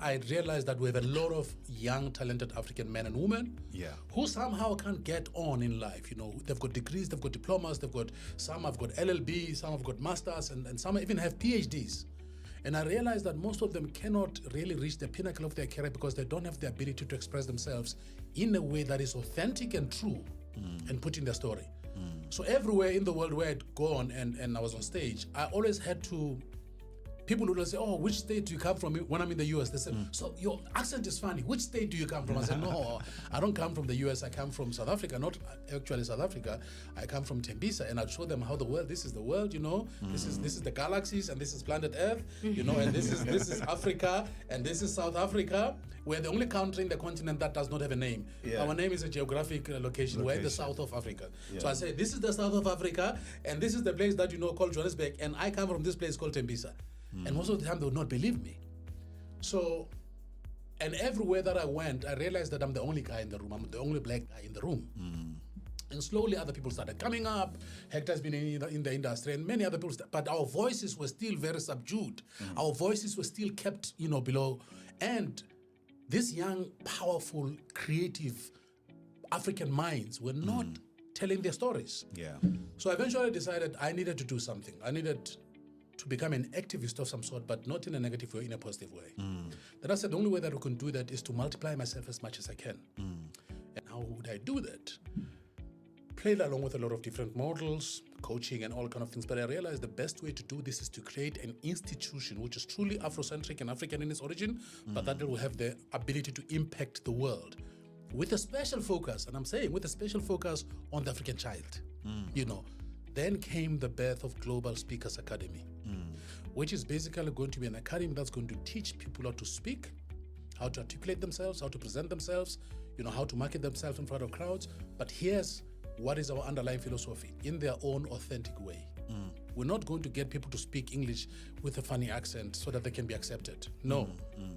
I realized that we have a lot of young, talented African men and women who somehow can't get on in life. You know, they've got degrees, they've got diplomas, some have got LLB, some have got masters, and some even have PhDs. And I realized that most of them cannot really reach the pinnacle of their career because they don't have the ability to express themselves in a way that is authentic and true and put in their story. So everywhere in the world where I'd gone and I was on stage, I always had to, people would always say, oh, which state do you come from? When I'm in the US, they say, so your accent is funny. Which state do you come from? I said, no, I don't come from the US. I come from South Africa, not actually South Africa. I come from Tembisa. And I'd show them how this is the world, you know. This is the galaxies, and this is planet Earth, you know, and this is Africa, and this is South Africa. We're the only country in the continent that does not have a name. Our name is a geographic location. We're in the south of Africa. So I say, this is the south of Africa, and this is the place that you know called Johannesburg, and I come from this place called Tembisa. And most of the time they would not believe me. So, and everywhere that I went, I realized that I'm the only guy in the room. I'm the only black guy in the room. And slowly other people started coming up. Hector's been in the industry and many other people, but our voices were still very subdued. Our voices were still kept, you know, below. And these young, powerful, creative African minds were not telling their stories. So I eventually decided I needed to do something. I needed to become an activist of some sort, but not in a negative way, in a positive way. Then I said the only way that we can do that is to multiply myself as much as I can. And how would I do that? Played along with a lot of different models, coaching and all kind of things, but I realized the best way to do this is to create an institution which is truly Afrocentric and African in its origin, but that will have the ability to impact the world with a special focus, and I'm saying with a special focus on the African child, you know. Then came the birth of Global Speakers Academy, which is basically going to be an academy that's going to teach people how to speak, how to articulate themselves, how to present themselves, you know, how to market themselves in front of crowds. But here's what is our underlying philosophy: in their own authentic way. We're not going to get people to speak English with a funny accent so that they can be accepted. No.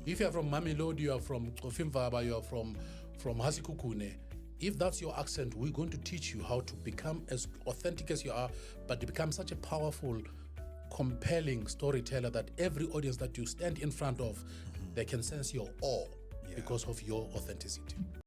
If you're from Mamelodi, you are from Ofimvaba, you are from Hasikukune, if that's your accent, we're going to teach you how to become as authentic as you are, but to become such a powerful, compelling storyteller that every audience that you stand in front of, they can sense your awe because of your authenticity.